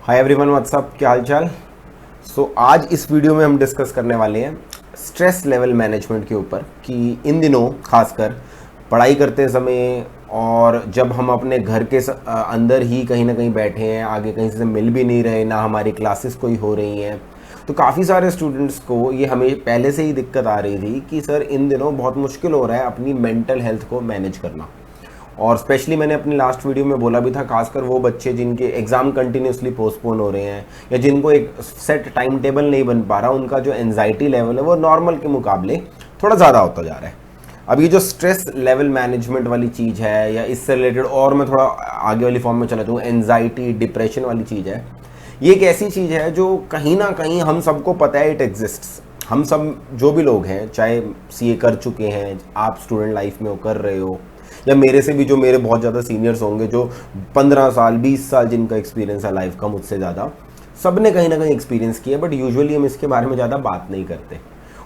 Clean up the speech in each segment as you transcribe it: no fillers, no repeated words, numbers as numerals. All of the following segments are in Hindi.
हाय एवरीवन, व्हाट्सअप, क्या हाल चाल। आज इस वीडियो में हम डिस्कस करने वाले हैं स्ट्रेस लेवल मैनेजमेंट के ऊपर कि इन दिनों खासकर पढ़ाई करते समय और जब हम अपने घर के अंदर ही कहीं ना कहीं बैठे हैं, आगे कहीं से मिल भी नहीं रहे, ना हमारी क्लासेस कोई हो रही हैं, तो काफ़ी सारे स्टूडेंट्स को ये हमें पहले से ही दिक्कत आ रही थी कि सर इन दिनों बहुत मुश्किल हो रहा है अपनी मेंटल हेल्थ को मैनेज करना। और स्पेशली मैंने अपनी लास्ट वीडियो में बोला भी था, खासकर वो बच्चे जिनके एग्ज़ाम कंटिन्यूसली पोस्टपोन हो रहे हैं या जिनको एक सेट टाइम टेबल नहीं बन पा रहा, उनका जो एंजाइटी लेवल है वो नॉर्मल के मुकाबले थोड़ा ज़्यादा होता जा रहा है। अब ये जो स्ट्रेस लेवल मैनेजमेंट वाली चीज़ है या इससे रिलेटेड और मैं थोड़ा आगे वाली फॉर्म में चला जाऊँ, एंजाइटी डिप्रेशन वाली चीज़ है, ये एक ऐसी चीज़ है जो कहीं ना कहीं हम सबको पता है, इट एग्जिस्ट्स। हम सब जो भी लोग हैं, चाहे सीए कर चुके हैं, आप स्टूडेंट लाइफ में हो, कर रहे हो, या मेरे से भी जो मेरे बहुत ज़्यादा सीनियर्स होंगे जो 15 साल 20 साल जिनका एक्सपीरियंस है लाइफ का मुझसे ज़्यादा, सब ने कहीं ना कहीं एक्सपीरियंस किया, बट यूजुअली हम इसके बारे में ज़्यादा बात नहीं करते।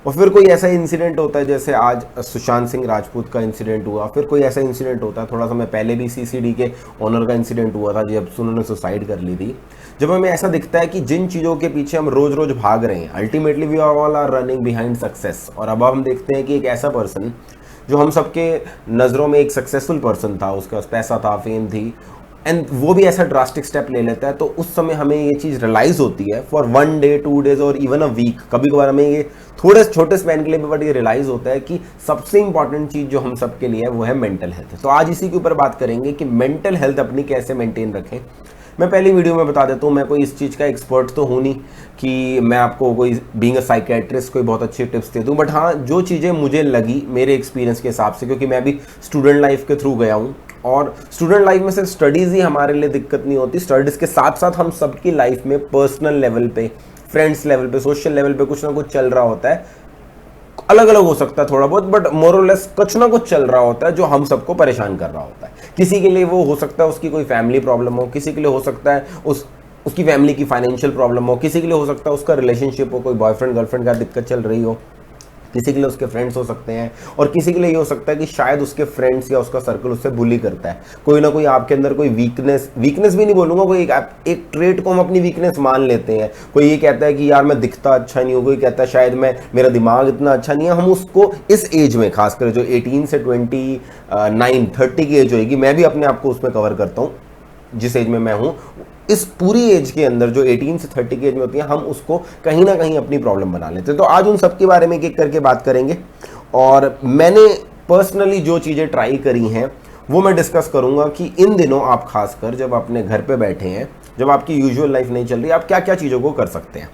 और फिर कोई ऐसा इंसिडेंट होता है, जैसे आज सुशांत सिंह राजपूत का इंसिडेंट हुआ, फिर कोई ऐसा इंसिडेंट होता है, थोड़ा समय पहले भी सीसीडी के ओनर का इंसिडेंट हुआ था जब उन्होंने सुसाइड कर ली थी। जब हमें ऐसा दिखता है कि जिन चीज़ों के पीछे हम रोज रोज भाग रहे हैं, ultimately we all are running behind success, और अब हम देखते हैं कि एक ऐसा पर्सन जो हम सबके नज़रों में एक सक्सेसफुल पर्सन था, उसके पास पैसा था, फेम थी, एंड वो भी ऐसा ड्रास्टिक स्टेप ले लेता है, तो उस समय हमें ये चीज़ रियलाइज़ होती है फॉर 1 डे 2 डेज और इवन अ वीक, कभी कभार हमें ये थोड़े छोटे स्पैन के लिए भी बट ये रियलाइज़ होता है कि सबसे इंपॉर्टेंट चीज़ जो हम सबके लिए है वो है मेंटल हेल्थ। तो आज इसी के ऊपर बात करेंगे कि मेंटल हेल्थ अपनी कैसे मेंटेन रखें। मैं पहली वीडियो में बता देता हूँ, मैं कोई इस चीज़ का एक्सपर्ट तो हूँ नहीं कि मैं आपको कोई बीइंग अ साइकेट्रिस्ट कोई बहुत अच्छी टिप्स दे दूँ, बट हाँ, जो चीज़ें मुझे लगी मेरे एक्सपीरियंस के हिसाब से, क्योंकि मैं भी स्टूडेंट लाइफ के थ्रू गया हूँ, और स्टूडेंट लाइफ में सिर्फ स्टडीज़ ही हमारे लिए दिक्कत नहीं होती, स्टडीज़ के साथ साथ हम सबकी लाइफ में पर्सनल लेवल पे, फ्रेंड्स लेवल पे, सोशल लेवल पे कुछ ना कुछ चल रहा होता है। अलग अलग हो सकता है थोड़ा बहुत, बट मोर और लेस कुछ ना कुछ चल रहा होता है जो हम सबको परेशान कर रहा होता है। किसी के लिए वो हो सकता है उसकी कोई फैमिली प्रॉब्लम हो, किसी के लिए हो सकता है उसकी फैमिली की फाइनेंशियल प्रॉब्लम हो, किसी के लिए हो सकता है उसका रिलेशनशिप हो, कोई बॉयफ्रेंड गर्लफ्रेंड का दिक्कत चल रही हो, किसी के लिए उसके फ्रेंड्स हो सकते हैं, और किसी के लिए ये हो सकता है कि शायद उसके फ्रेंड्स या उसका सर्कल उससे बुली करता है। कोई ना कोई आपके अंदर कोई वीकनेस भी नहीं बोलूंगा, कोई एक ट्रेट को हम अपनी वीकनेस मान लेते हैं। कोई ये कहता है कि यार मैं दिखता अच्छा नहीं हूँ, कोई कहता है शायद मेरा दिमाग इतना अच्छा नहीं है। हम उसको इस एज में, खासकर जो 18 से 29-30 की एज होगी, मैं भी अपने आप को उसमें कवर करता हूँ, जिस एज में मैं हूँ, इस पूरी एज के अंदर जो 18 से 30 की एज में होती है, हम उसको कहीं ना कहीं अपनी प्रॉब्लम बना लेते हैं। तो आज उन सब के बारे में एक एक करके बात करेंगे, और मैंने पर्सनली जो चीज़ें ट्राई करी हैं वो मैं डिस्कस करूंगा कि इन दिनों आप खासकर जब अपने घर पे बैठे हैं, जब आपकी यूजुअल लाइफ नहीं चल रही, आप क्या क्या चीज़ों को कर सकते हैं।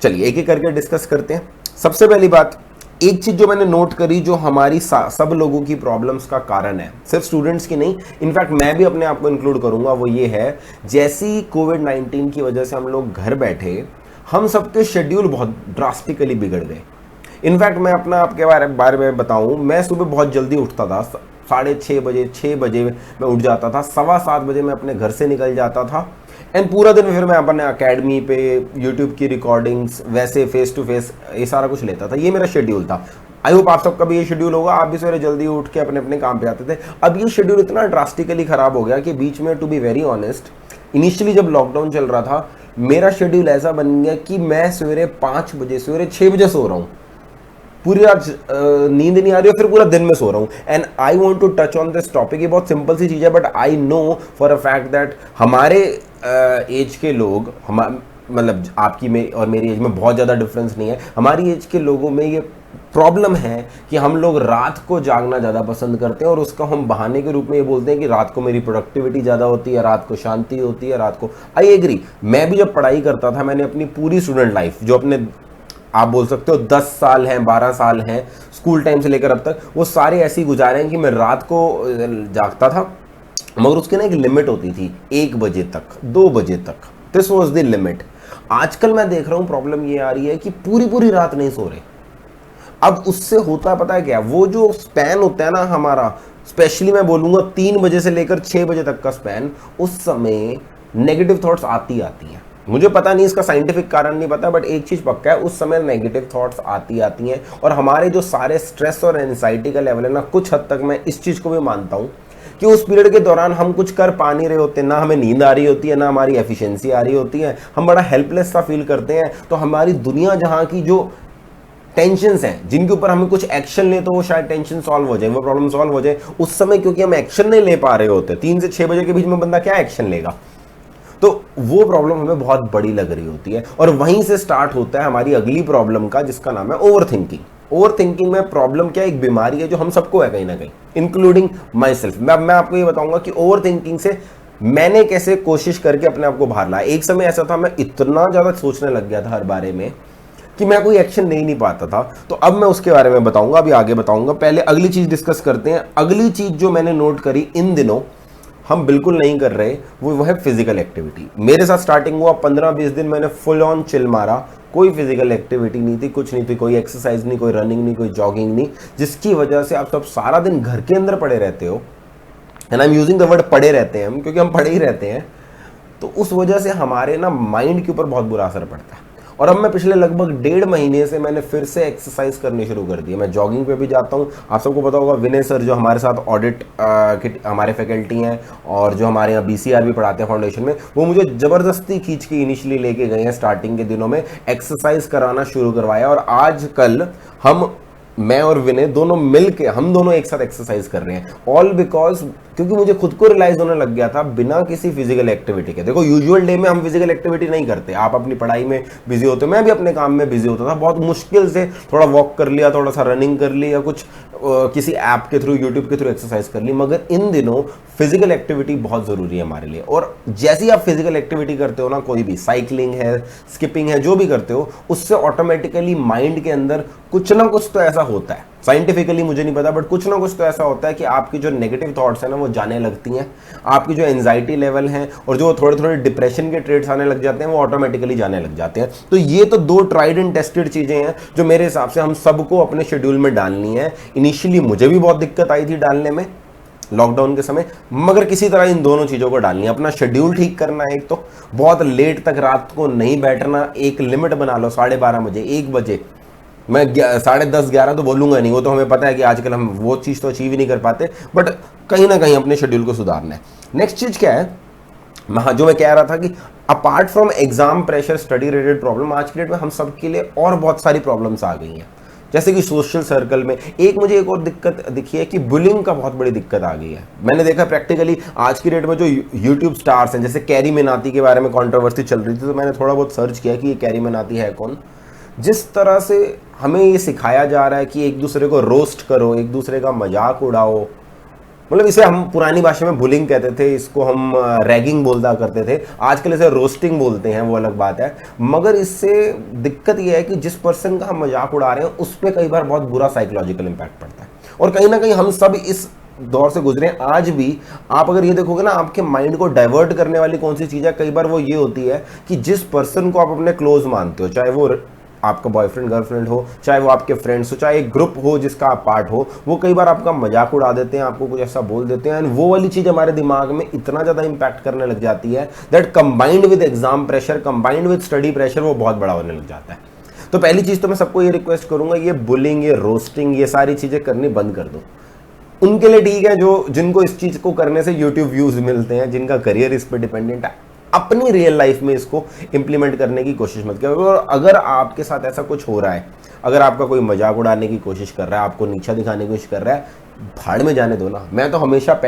चलिए एक एक करके डिस्कस करते हैं। सबसे पहली बात, एक चीज जो मैंने नोट करी, जो हमारी सब लोगों की प्रॉब्लम्स का कारण है, सिर्फ स्टूडेंट्स की नहीं, इनफैक्ट मैं भी अपने आप को इंक्लूड करूंगा, वो ये है, जैसी कोविड-19 की वजह से हम लोग घर बैठे, हम सबके शेड्यूल बहुत ड्रास्टिकली बिगड़ गए। इनफैक्ट मैं अपना आपके बारे में बताऊं, मैं सुबह बहुत जल्दी उठता था, 6:30 मैं उठ जाता था, 7:15 मैं अपने घर से निकल जाता था, एंड पूरा दिन फिर मैं अपने अकेडमी पे यूट्यूब की रिकॉर्डिंग्स, वैसे फेस टू फेस ये सारा कुछ लेता था। ये मेरा शेड्यूल था। आई होप आप सबका भी ये शेड्यूल होगा, आप भी सवेरे जल्दी उठ के अपने अपने काम पे आते थे। अब ये शेड्यूल इतना ड्रास्टिकली खराब हो गया कि बीच में, to be very honest, initially जब लॉकडाउन चल रहा था, मेरा शेड्यूल ऐसा बन गया कि मैं सवेरे 5 बजे, सवेरे 6 बजे सो रहा हूँ, पूरी रात नींद नहीं आ रही है, फिर पूरा दिन में सो रहा हूँ। And I want to touch on this topic. ये बहुत सिंपल सी चीज़ है, but I know for a fact that हमारे एज के लोग, मतलब आपकी में और मेरी एज में बहुत ज़्यादा डिफरेंस नहीं है, हमारी एज के लोगों में ये प्रॉब्लम है कि हम लोग रात को जागना ज़्यादा पसंद करते हैं, और उसका हम बहाने के रूप में ये बोलते हैं कि रात को मेरी प्रोडक्टिविटी ज़्यादा होती है, रात को शांति होती है, रात को। आई एग्री, मैं भी जब पढ़ाई करता था, मैंने अपनी पूरी स्टूडेंट लाइफ, जो अपने आप बोल सकते हो 10 साल हैं, 12 साल हैं, स्कूल टाइम से लेकर अब तक, वो सारे ऐसे ही गुजारे हैं कि मैं रात को जागता था, मगर उसकी ना एक लिमिट होती थी, 1 बजे तक, 2 बजे तक, दिस वॉज द लिमिट। आजकल मैं देख रहा हूं प्रॉब्लम ये आ रही है कि पूरी पूरी रात नहीं सो रहे। अब उससे होता है पता है क्या, वो जो स्पैन होता है ना हमारा, स्पेशली मैं बोलूंगा 3 बजे से लेकर 6 बजे तक का स्पैन, उस समय नेगेटिव थॉट्स आती हैं। मुझे पता नहीं, इसका साइंटिफिक कारण नहीं पता, बट एक चीज पक्का है, उस समय नेगेटिव थॉट्स आती हैं, और हमारे जो सारे स्ट्रेस और एंजाइटी का लेवल है ना, कुछ हद तक मैं इस चीज को भी मानता हूं कि उस पीरियड के दौरान हम कुछ कर पा नहीं रहे होते, ना हमें नींद आ रही होती है, ना हमारी एफिशिएंसी आ रही होती है, हम बड़ा हेल्पलेस सा फील करते हैं। तो हमारी दुनिया जहां की जो टेंशन्स हैं जिनके ऊपर हमें कुछ एक्शन ले तो वो शायद टेंशन सॉल्व हो जाए, वो प्रॉब्लम सॉल्व हो जाए, उस समय क्योंकि हम एक्शन नहीं ले पा रहे होते, 3 से 6 बजे के बीच में बंदा क्या एक्शन लेगा, तो वो प्रॉब्लम हमें बहुत बड़ी लग रही होती है। और वहीं से स्टार्ट होता है हमारी अगली प्रॉब्लम का, जिसका नाम है ओवर थिंकिंग। ओवर थिंकिंग में प्रॉब्लम क्या है, एक बीमारी है जो हम सबको है कहीं ना कहीं, इंक्लूडिंग माई सेल्फ। मैं आपको ये बताऊंगा कि ओवर थिंकिंग से मैंने कैसे कोशिश करके अपने आप को बाहर लाया। एक समय ऐसा था मैं इतना ज्यादा सोचने लग गया था हर बारे में कि मैं कोई एक्शन ले ही नहीं पाता था। तो अब मैं उसके बारे में बताऊंगा, अभी आगे बताऊंगा। पहले अगली चीज डिस्कस करते हैं। अगली चीज जो मैंने नोट करी इन दिनों हम बिल्कुल नहीं कर रहे, वो है फिजिकल एक्टिविटी। मेरे साथ स्टार्टिंग हुआ 15-20 दिन मैंने फुल ऑन चिल मारा, कोई फिजिकल एक्टिविटी नहीं थी, कुछ नहीं थी, कोई एक्सरसाइज नहीं, कोई रनिंग नहीं, कोई जॉगिंग नहीं, जिसकी वजह से आप सब सारा दिन घर के अंदर पड़े रहते हो। And I am using the word पड़े रहते हैं हम, क्योंकि हम पड़े ही रहते हैं। तो उस वजह से हमारे ना माइंड के ऊपर बहुत बुरा असर पड़ता है। और अब मैं पिछले लगभग 1.5 महीने से मैंने फिर से एक्सरसाइज करनी शुरू कर दी है। मैं जॉगिंग पे भी जाता हूँ। आप सबको पता होगा विनय सर जो हमारे साथ ऑडिट के हमारे फैकल्टी हैं और जो हमारे यहाँ BCR भी पढ़ाते हैं फाउंडेशन में, वो मुझे ज़बरदस्ती खींच के इनिशियली लेके गए हैं। स्टार्टिंग के दिनों में एक्सरसाइज कराना शुरू करवाया और आजकल मैं और विनय दोनों मिल के हम दोनों एक साथ एक्सरसाइज कर रहे हैं। ऑल बिकॉज क्योंकि मुझे खुद को रियलाइज होने लग गया था बिना किसी फिजिकल एक्टिविटी के। देखो यूजुअल डे में हम फिजिकल एक्टिविटी नहीं करते, आप अपनी पढ़ाई में बिजी होते हो, मैं भी अपने काम में बिजी होता था। बहुत मुश्किल से थोड़ा वॉक कर लिया, थोड़ा सा रनिंग कर ली, या कुछ किसी ऐप के थ्रू, यूट्यूब के थ्रू एक्सरसाइज कर ली। मगर इन दिनों फिजिकल एक्टिविटी बहुत जरूरी है हमारे लिए। और जैसे ही आप फिजिकल एक्टिविटी करते हो ना, कोई भी साइकिलिंग है, स्किपिंग है, जो भी करते हो, उससे ऑटोमेटिकली माइंड के अंदर कुछ ना कुछ तो ऐसा होता है। साइंटिफिकली मुझे नहीं पता, बट कुछ ना कुछ तो ऐसा होता है कि आपकी जो नेगेटिव थॉट्स है ना वो जाने लगती हैं, आपकी जो एंजाइटी लेवल है और जो थोड़े थोड़े डिप्रेशन के ट्रेड्स आने लग जाते हैं वो ऑटोमेटिकली जाने लग जाते हैं। तो ये तो 2 ट्राइड एंड टेस्टेड चीजें हैं जो मेरे हिसाब से हम सबको अपने शेड्यूल में डालनी है। इनिशियली मुझे भी बहुत दिक्कत आई थी डालने में लॉकडाउन के समय, मगर किसी तरह इन दोनों चीजों को डालनी है। अपना शेड्यूल ठीक करना है, एक तो बहुत लेट तक रात को नहीं बैठना, एक लिमिट बना लो 12:30 बजे, 1 बजे। मैं 10:30 11 तो बोलूंगा नहीं, वो तो हमें पता है कि आजकल हम वो चीज़ तो अचीव ही नहीं कर पाते, बट कहीं ना कहीं अपने शेड्यूल को सुधारना है। नेक्स्ट चीज़ क्या है, जो मैं कह रहा था कि apart from exam pressure, study related problem, आज की डेट में हम सबके लिए और बहुत सारी प्रॉब्लम्स आ गई हैं। जैसे कि सोशल सर्कल में मुझे एक और दिक्कत दिखी है कि बुलिंग का बहुत बड़ी दिक्कत आ गई है। मैंने देखा प्रैक्टिकली आज की डेट में जो यूट्यूब स्टार्स हैं, जैसे कैरी मिनाती के बारे में कंट्रोवर्सी चल रही थी, तो मैंने थोड़ा बहुत सर्च किया कि ये कैरी मिनाती है कौन। जिस तरह से हमें ये सिखाया जा रहा है कि एक दूसरे को रोस्ट करो, एक दूसरे का मजाक उड़ाओ, मतलब इसे हम पुरानी भाषा में बुलिंग कहते थे, इसको हम रैगिंग बोलता करते थे, आजकल इसे रोस्टिंग बोलते हैं, वो अलग बात है। मगर इससे दिक्कत यह है कि जिस पर्सन का हम मजाक उड़ा रहे हैं उस पर कई बार बहुत बुरा साइकोलॉजिकल इम्पैक्ट पड़ता है। और कहीं ना कहीं हम सब इस दौर से गुजरे। आज भी आप अगर ये देखोगे ना, आपके माइंड को डाइवर्ट करने वाली कौन सी चीज़ है, कई बार वो ये होती है कि जिस पर्सन को आप अपने क्लोज मानते हो, चाहे वो आपका बॉयफ्रेंड गर्लफ्रेंड हो, चाहे वो आपके फ्रेंड्स हो, चाहे एक ग्रुप हो जिसका आप पार्ट हो, वो कई बार आपका मजाक उड़ा देते हैं, आपको कुछ ऐसा बोल देते हैं, एंड वो वाली चीज़ हमारे दिमाग में इतना ज़्यादा इंपैक्ट करने लग जाती है that combined with exam pressure, combined with study pressure, वो बहुत बड़ा होने लग जाता है। तो पहली चीज़ तो मैं सबको ये रिक्वेस्ट करूंगा, ये बुलिंग, ये रोस्टिंग, ये सारी चीज़ें करनी बंद कर दो। उनके लिए ठीक है जिनको इस चीज़ को करने से यूट्यूब व्यूज़ मिलते हैं, जिनका करियर इस पर डिपेंडेंट है। अपनी रियल लाइफ में इसको इंप्लीमेंट करने की कोशिश मत करो। और अगर आपके साथ ऐसा कुछ हो रहा है, अगर आपका कोई मजाक उड़ाने की कोशिश कर रहा है, आपको नीचा दिखाने की कोशिश कर रहा है, भाड़ में जाने दो ना। मैं तो हमेशा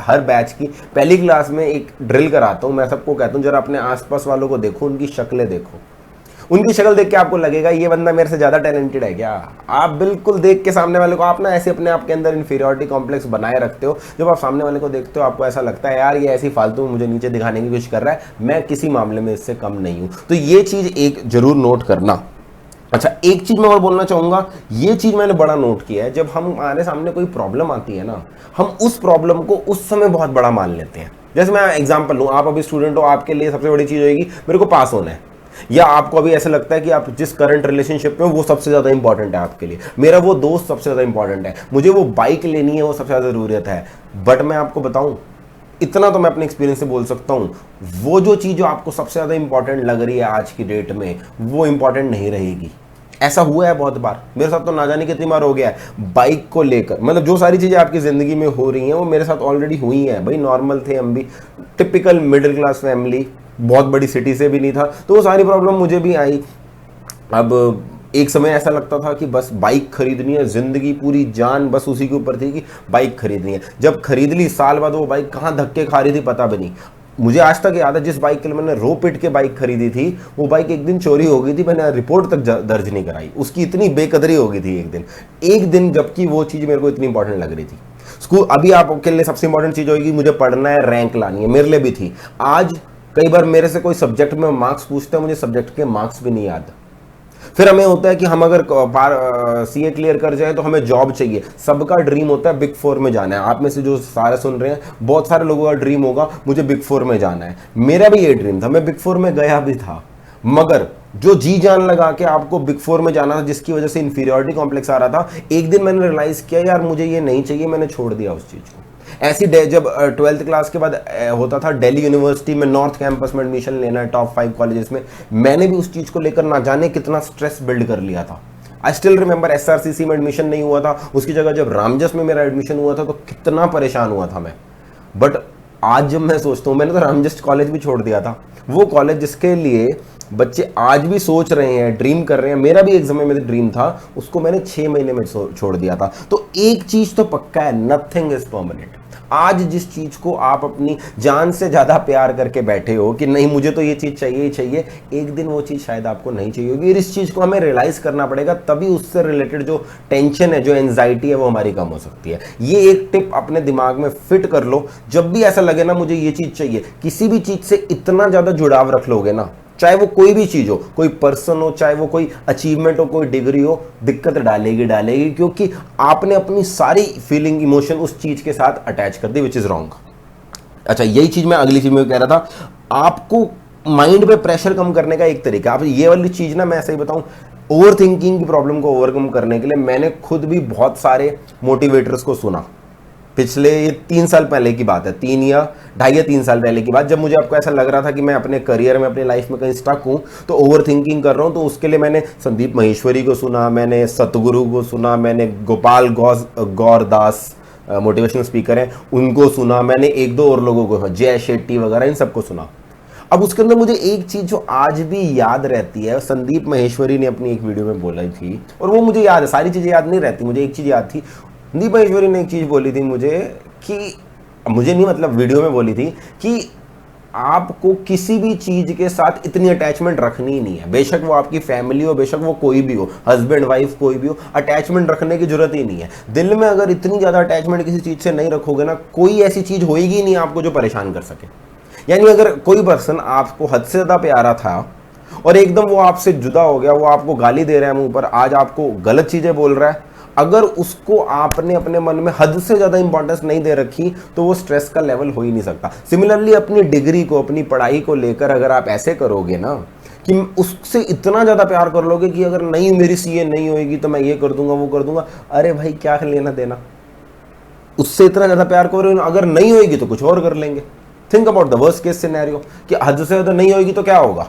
हर बैच की पहली क्लास में एक ड्रिल कराता हूँ। मैं सबको कहता हूँ जरा अपने आसपास वालों को देखो, उनकी शक्लें देखो, उनकी शक्ल देख के आपको लगेगा ये बंदा मेरे से ज़्यादा टैलेंटेड है क्या। आप बिल्कुल देख के सामने वाले को, आप ना ऐसे अपने आप के अंदर इन्फीरियरिटी कॉम्प्लेक्स बनाए रखते हो। जब आप सामने वाले को देखते हो आपको ऐसा लगता है यार ये ऐसी फालतू मुझे नीचे दिखाने की कोशिश कर रहा है, मैं किसी मामले में इससे कम नहीं हूँ। तो ये चीज़ एक जरूर नोट करना। अच्छा, एक चीज़ मैं और बोलना चाहूँगा, ये चीज़ मैंने बड़ा नोट किया है, जब हमारे सामने कोई प्रॉब्लम आती है ना, हम उस प्रॉब्लम को उस समय बहुत बड़ा मान लेते हैं। जैसे मैं एग्जाम्पल लूँ, आप अभी स्टूडेंट हो, आपके लिए सबसे बड़ी चीज़ होगी मेरे को पास होना है, या आपको अभी ऐसा लगता है कि आप जिस करंट रिलेशनशिप में वो सबसे ज्यादा इंपॉर्टेंट है आपके लिए, मेरा वो दोस्त सबसे ज्यादा इंपॉर्टेंट है, मुझे वो बाइक लेनी है वो सबसे ज्यादा जरूरत है। बट मैं आपको बताऊं, इतना तो मैं अपने एक्सपीरियंस से बोल सकता हूं, वो जो चीज जो आपको सबसे ज्यादा इंपॉर्टेंट लग रही है आज की डेट में, वो इंपॉर्टेंट नहीं रहेगी। ऐसा हुआ है बहुत बार, मेरे साथ तो ना जाने कितनी बार हो गया है बाइक को लेकर। मतलब जो सारी चीज़ें आपकी ज़िंदगी में हो रही हैं वो मेरे साथ ऑलरेडी हुई हैं भाई। नॉर्मल थे हम भी, टिपिकल मिडिल क्लास फैमिली, बहुत बड़ी सिटी से भी नहीं था, तो वो सारी प्रॉब्लम मुझे भी आई। अब एक समय ऐसा लगता था कि बस बाइक खरीदनी है, ज़िंदगी पूरी जान बस उसी के ऊपर थी कि बाइक खरीदनी है। जब खरीद ली, साल बाद वो बाइक कहाँ धक्के खा रही थी पता भी नहीं। मुझे आज तक याद है जिस बाइक के लिए मैंने रो पिट के बाइक खरीदी थी, वो बाइक एक दिन चोरी हो गई थी, मैंने रिपोर्ट तक दर्ज नहीं कराई, उसकी इतनी बेकदरी हो गई थी एक दिन, जबकि वो चीज़ मेरे को इतनी इंपॉर्टेंट लग रही थी। स्कूल, अभी आपके लिए सबसे इंपॉर्टेंट चीज़ होगी मुझे पढ़ना है, रैंक लानी है, मेरे लिए भी थी। आज कई बार मेरे से कोई सब्जेक्ट में मार्क्स पूछते हैं, मुझे सब्जेक्ट के मार्क्स भी नहीं याद। फिर हमें होता है कि हम अगर सीए क्लियर कर जाए तो हमें जॉब चाहिए। सबका ड्रीम होता है बिग फोर में जाना है। आप में से जो सारे सुन रहे हैं, बहुत सारे लोगों का ड्रीम होगा मुझे बिग फोर में जाना है। मेरा भी ये ड्रीम था, मैं बिग फोर में गया भी था, मगर जो जी जान लगा के आपको बिग फोर में जाना था, जिसकी वजह से इंफीरियरिटी कॉम्प्लेक्स आ रहा था, एक दिन मैंने रियलाइज किया यार मुझे ये नहीं चाहिए, मैंने छोड़ दिया उस चीज़ को। ऐसी जब 12th क्लास के बाद होता था दिल्ली यूनिवर्सिटी में नॉर्थ कैंपस में एडमिशन लेना है, टॉप 5 कॉलेजेस में, मैंने भी उस चीज़ को लेकर ना जाने कितना स्ट्रेस बिल्ड कर लिया था। आई स्टिल रिमेंबर एसआरसीसी में एडमिशन नहीं हुआ था, उसकी जगह जब रामजस में मेरा एडमिशन हुआ था तो कितना परेशान हुआ था मैं। बट आज जब मैं सोचता हूँ, मैंने तो रामजस कॉलेज भी छोड़ दिया था, वो कॉलेज जिसके लिए बच्चे आज भी सोच रहे हैं, ड्रीम कर रहे हैं, मेरा भी एक समय में ड्रीम था, उसको मैंने 6 महीने में छोड़ दिया था। तो एक चीज तो पक्का है, नथिंग इज परमानेंट। आज जिस चीज को आप अपनी जान से ज्यादा प्यार करके बैठे हो कि नहीं मुझे तो ये चीज चाहिए ही चाहिए, एक दिन वो चीज शायद आपको नहीं चाहिए होगी। इस चीज को हमें रियलाइज करना पड़ेगा, तभी उससे रिलेटेड जो टेंशन है, जो एंजाइटी है, वो हमारी कम हो सकती है। ये एक टिप अपने दिमाग में फिट कर लो, जब भी ऐसा लगे ना मुझे ये चीज चाहिए, किसी भी चीज से इतना ज्यादा जुड़ाव रख लोगे ना, चाहे वो कोई भी चीज हो, कोई पर्सन हो, चाहे वो कोई अचीवमेंट हो, कोई डिग्री हो, दिक्कत डालेगी, क्योंकि आपने अपनी सारी फीलिंग, इमोशन उस चीज के साथ अटैच कर दी, विच इज रॉन्ग। अच्छा, यही चीज मैं अगली चीज में कह रहा था, आपको माइंड पे प्रेशर कम करने का एक तरीका, आप ये वाली चीज ना मैं ऐसे ही बताऊं, ओवर थिंकिंग की प्रॉब्लम को ओवरकम करने के लिए मैंने खुद भी बहुत सारे मोटिवेटर्स को सुना। पिछले 3 साल पहले की बात है, 3 या 2.5 या 3 साल पहले की बात, जब मुझे आपको ऐसा लग रहा था कि मैं अपने करियर में, अपनी लाइफ में कहीं स्टक हूँ, तो ओवर थिंकिंग कर रहा हूँ, तो उसके लिए मैंने संदीप महेश्वरी को सुना, मैंने सतगुरु को सुना, मैंने गोपाल गौर दास मोटिवेशनल स्पीकर हैं उनको सुना, मैंने 1-2 और लोगों को, जय शेट्टी वगैरह, इन सबको सुना। अब उसके अंदर मुझे एक चीज जो आज भी याद रहती है, संदीप महेश्वरी ने अपनी एक वीडियो में बोला थी, और वो मुझे याद है, सारी चीजें याद नहीं रहती, मुझे एक चीज याद थी। संदीप महेश्वरी ने एक चीज बोली थी मुझे, कि मुझे नहीं, मतलब वीडियो में बोली थी कि आपको किसी भी चीज के साथ इतनी अटैचमेंट रखनी ही नहीं है, बेशक वो आपकी फैमिली हो, बेशक वो कोई भी हो, हस्बैंड वाइफ कोई भी हो, अटैचमेंट रखने की जरूरत ही नहीं है। दिल में अगर इतनी ज्यादा अटैचमेंट किसी चीज से नहीं रखोगे ना, कोई ऐसी चीज होएगी ही नहीं आपको जो परेशान कर सके। यानी अगर कोई पर्सन आपको हद से ज्यादा प्यारा था और एकदम वो आपसे जुदा हो गया, वो आपको गाली दे रहा है मुंह पर, आज आपको गलत चीजें बोल रहा है, अगर उसको आपने अपने मन में हद से ज्यादा इंपॉर्टेंस नहीं दे रखी, तो वो स्ट्रेस का लेवल हो ही नहीं सकता। सिमिलरली अपनी डिग्री को, अपनी पढ़ाई को लेकर अगर आप ऐसे करोगे ना कि उससे इतना ज्यादा प्यार कर लोगे कि अगर नहीं मेरी सीए नहीं होगी तो मैं ये कर दूंगा, वो कर दूंगा, अरे भाई क्या लेना देना, उससे इतना ज्यादा प्यार करोगे, अगर नहीं होगी तो कुछ और कर लेंगे। Think about the worst case scenario कि हद से ज्यादा नहीं होगी तो क्या होगा,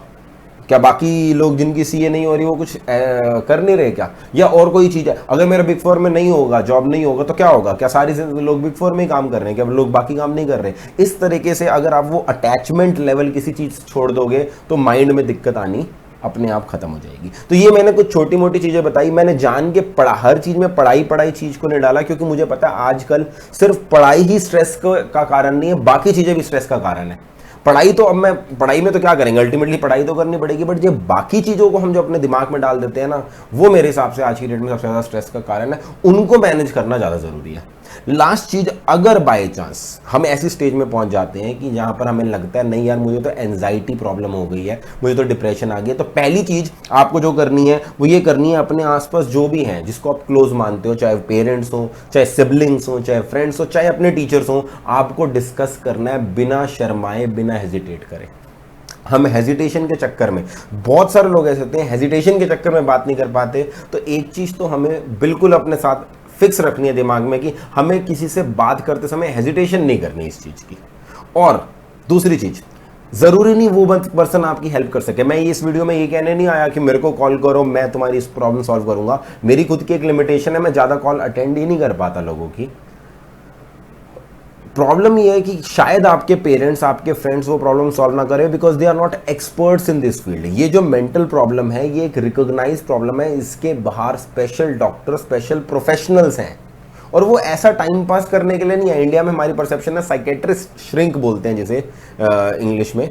क्या बाकी लोग जिनकी सीए नहीं हो रही वो कुछ कर नहीं रहे क्या, या और कोई चीज है, अगर मेरा बिग फोर में नहीं होगा, जॉब नहीं होगा तो क्या होगा, क्या सारी लोग बिग फोर में ही काम कर रहे हैं, क्या लोग बाकी काम नहीं कर रहे। इस तरीके से अगर आप वो अटैचमेंट लेवल किसी चीज छोड़ दोगे तो माइंड में दिक्कत आनी अपने आप खत्म हो जाएगी। तो ये मैंने कुछ छोटी मोटी चीजें बताई, मैंने जान के हर चीज में पढ़ाई चीज को नहीं डाला, क्योंकि मुझे पता है आजकल सिर्फ पढ़ाई ही स्ट्रेस का कारण नहीं है, बाकी चीजें भी स्ट्रेस का कारण है। पढ़ाई तो, अब मैं पढ़ाई में तो क्या करेंगे, अल्टीमेटली पढ़ाई तो करनी पड़ेगी, बट ये बाकी चीजों को हम जो अपने दिमाग में डाल देते हैं ना, वो मेरे हिसाब से आज की डेट में सबसे ज्यादा स्ट्रेस का कारण है, उनको मैनेज करना ज्यादा जरूरी है। लास्ट चीज, अगर बाय चांस हम ऐसी स्टेज में पहुंच जाते हैं कि जहां पर हमें लगता है नहीं यार मुझे तो एंजाइटी प्रॉब्लम हो गई है, मुझे तो डिप्रेशन आ गई है, तो पहली चीज आपको जो करनी है वो ये करनी है, अपने आसपास जो भी हैं जिसको आप क्लोज मानते हो, चाहे पेरेंट्स हो, चाहे सिबलिंग्स हो, चाहे फ्रेंड्स हो, चाहे अपने टीचर्स हो, आपको डिस्कस करना है बिना शर्माए, बिना हेजिटेट करे। हम हेजिटेशन के चक्कर में, बहुत सारे लोग ऐसे होते हैं हेजिटेशन के चक्कर में बात नहीं कर पाते। तो एक चीज तो हमें बिल्कुल अपने साथ फिक्स रखनी है दिमाग में कि हमें किसी से बात करते समय हेजिटेशन नहीं करनी इस चीज की। और दूसरी चीज, जरूरी नहीं वो पर्सन आपकी हेल्प कर सके। मैं इस वीडियो में ये कहने नहीं आया कि मेरे को कॉल करो मैं तुम्हारी इस प्रॉब्लम सॉल्व करूंगा। मेरी खुद की एक लिमिटेशन है, मैं ज्यादा कॉल अटेंड ही नहीं कर पाता लोगों की। प्रॉब्लम ये है कि शायद आपके पेरेंट्स, आपके फ्रेंड्स वो प्रॉब्लम सॉल्व ना करें because they are not experts in this field. ये जो मेंटल प्रॉब्लम है ये एक रिकॉग्नाइज प्रॉब्लम है, इसके बाहर स्पेशल डॉक्टर, स्पेशल प्रोफेशनल्स हैं और वो ऐसा टाइम पास करने के लिए नहीं है। इंडिया में हमारी परसेप्शन है साइकेट्रिस्ट श्रिंक बोलते हैं जिसे इंग्लिश में।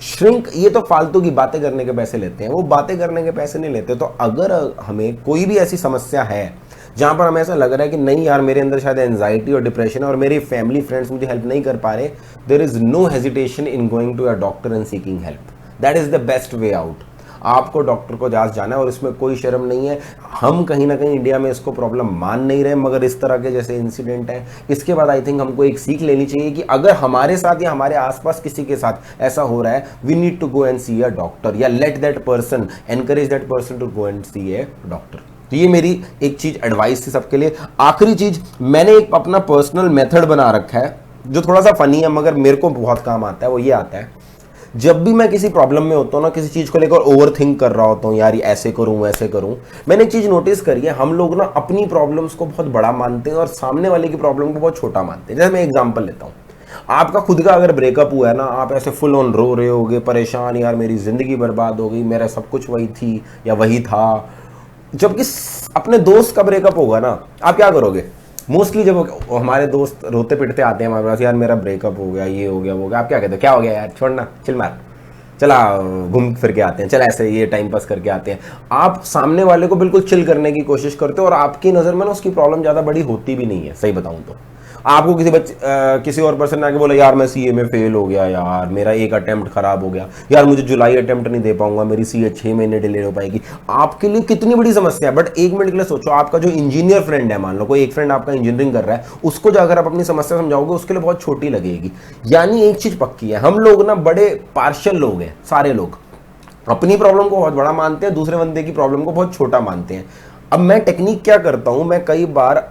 श्रिंक ये तो फालतू की बातें करने के पैसे लेते हैं, वो बातें करने के पैसे नहीं लेते। तो अगर हमें कोई भी ऐसी समस्या है जहां पर हमें ऐसा लग रहा है कि नहीं यार मेरे अंदर शायद एंजाइटी और डिप्रेशन है और मेरे फैमिली फ्रेंड्स मुझे हेल्प नहीं कर पा रहे, there is no hesitation in going to a doctor and seeking help. That is the best way out. आपको डॉक्टर को जाना है और इसमें कोई शर्म नहीं है। हम कहीं ना कहीं इंडिया में इसको प्रॉब्लम मान नहीं रहे, मगर इस तरह के जैसे इंसिडेंट है इसके बाद आई थिंक हमको एक सीख लेनी चाहिए कि अगर हमारे साथ या हमारे आसपास किसी के साथ ऐसा हो रहा है, we need to go and see a doctor या let that person, encourage that person to go and see a doctor. तो ये मेरी एक चीज एडवाइस थी सबके लिए। आखिरी चीज, मैंने एक अपना पर्सनल मेथड बना रखा है जो थोड़ा सा फनी है मगर मेरे को बहुत काम आता है। वो ये आता है, जब भी मैं किसी प्रॉब्लम में होता हूँ ना, किसी चीज को लेकर ओवर थिंक कर रहा होता हूँ, यार ये ऐसे करूँ वैसे करूँ, मैंने एक चीज नोटिस करी है, हम लोग ना अपनी प्रॉब्लम्स को बहुत बड़ा मानते हैं और सामने वाले की प्रॉब्लम को बहुत छोटा मानते हैं। जैसे मैं एग्जांपल लेता हूँ, आपका खुद का अगर ब्रेकअप हुआ है ना, आप ऐसे फुल ऑन रो रहे होगे, परेशान, यार मेरी जिंदगी बर्बाद हो गई, मेरा सब कुछ वही थी या वही था। जबकि अपने दोस्त का ब्रेकअप होगा ना, आप क्या करोगे? मोस्टली जब हमारे दोस्त रोते पिटते आते हैं हमारे पास, यार मेरा ब्रेकअप हो गया, ये हो गया वो हो गया, आप क्या कहते हो? क्या हो गया यार, छोड़ना, चिल मार, चला घूम फिर के आते हैं, चल ऐसे ये टाइम पास करके आते हैं। आप सामने वाले को बिल्कुल चिल करने की कोशिश करते हो और आपकी नज़र में ना उसकी प्रॉब्लम ज़्यादा बड़ी होती भी नहीं है। सही बताऊं तो आपको किसी और पर्सन ने आके बोला, यार मैं सीए में फेल हो गया, यार मेरा एक अटेम्प्ट खराब हो गया, यार मुझे जुलाई अटेम्प्ट नहीं दे पाऊंगा, मेरी सीए 6 महीने डिले हो पाएगी। आपके लिए कितनी बड़ी समस्या है। बट एक मिनट के लिए सोचो, आपका जो इंजीनियर फ्रेंड है, मान लो कोई एक फ्रेंड आपका इंजीनियरिंग कर रहा है, उसको जाकर आप अपनी समस्या समझाओगे, उसके लिए बहुत छोटी लगेगी। यानी एक चीज पक्की है, हम लोग ना बड़े पार्शियल लोग हैं। सारे लोग अपनी प्रॉब्लम को बहुत बड़ा मानते हैं, दूसरे बंदे की प्रॉब्लम को बहुत छोटा मानते हैं। अब मैं टेक्निक क्या करता हूं, मैं कई बार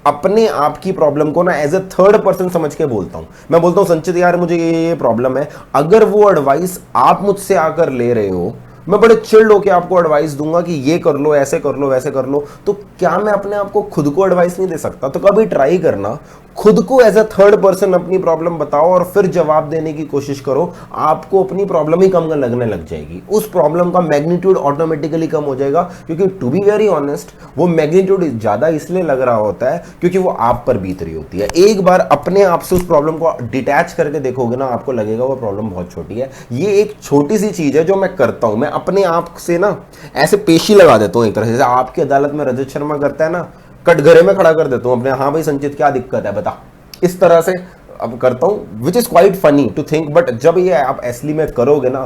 अपने आप की प्रॉब्लम को ना एज ए थर्ड पर्सन समझ के बोलता हूं। मैं बोलता हूं, संचित यार मुझे ये प्रॉब्लम है। अगर वो एडवाइस आप मुझसे आकर ले रहे हो, मैं बड़े चिल्ड होकर आपको एडवाइस दूंगा कि ये कर लो, ऐसे कर लो, वैसे कर लो, तो क्या मैं अपने आप को खुद को एडवाइस नहीं दे सकता? तो कभी ट्राई करना, खुद को एज अ थर्ड पर्सन अपनी प्रॉब्लम बताओ और फिर जवाब देने की कोशिश करो। आपको अपनी प्रॉब्लम ही कम लगने लग जाएगी, उस प्रॉब्लम का मैग्नीट्यूड ऑटोमेटिकली कम हो जाएगा। क्योंकि टू बी वेरी ऑनेस्ट, वो मैग्नीट्यूड ज्यादा इसलिए लग रहा होता है क्योंकि वो आप पर बीत रही होती है। एक बार अपने आप से उस प्रॉब्लम को डिटैच करके देखोगे ना, आपको लगेगा वो प्रॉब्लम बहुत छोटी है। ये एक छोटी सी चीज है जो मैं करता हूं। मैं अपने आप से ना ऐसे पेशी लगा देता हूं, एक तरह से, जैसे आपकी अदालत में रजत शर्मा करता है ना, कटघरे में खड़ा कर देता हूं अपने, हाँ भाई संचित क्या दिक्कत है बता, इस तरह से अब करता हूं, which is quite funny to think. But जब ये आप असली में करोगे ना,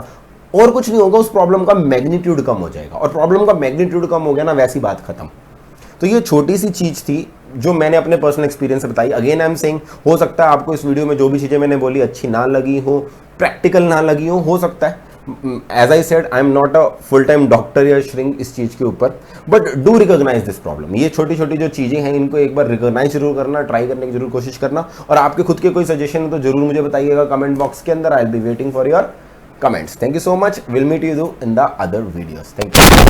और कुछ नहीं होगा, उस प्रॉब्लम का मैग्नीट्यूड कम हो जाएगा, और प्रॉब्लम का मैग्नीट्यूड कम हो गया ना, वैसी बात खत्म। तो ये छोटी सी चीज थी जो मैंने अपने पर्सनल एक्सपीरियंस से बताई। अगेन आई एम सेइंग, हो सकता है आपको इस वीडियो में जो भी चीजें मैंने बोली अच्छी ना लगी हो, प्रैक्टिकल ना लगी हो सकता है। As I said, I am not a full time doctor या श्रिंक इस चीज के ऊपर, but do recognise this problem. ये छोटी छोटी जो चीजें हैं इनको एक बार रिकॉग्नाइज जरूर करना, ट्राई करने की जरूर कोशिश करना। और आपके खुद के कोई सजेशन है तो जरूर मुझे बताइएगा कमेंट बॉक्स के अंदर। I will be waiting for your comments. Thank you so much. Will meet you in the other videos. Thank you.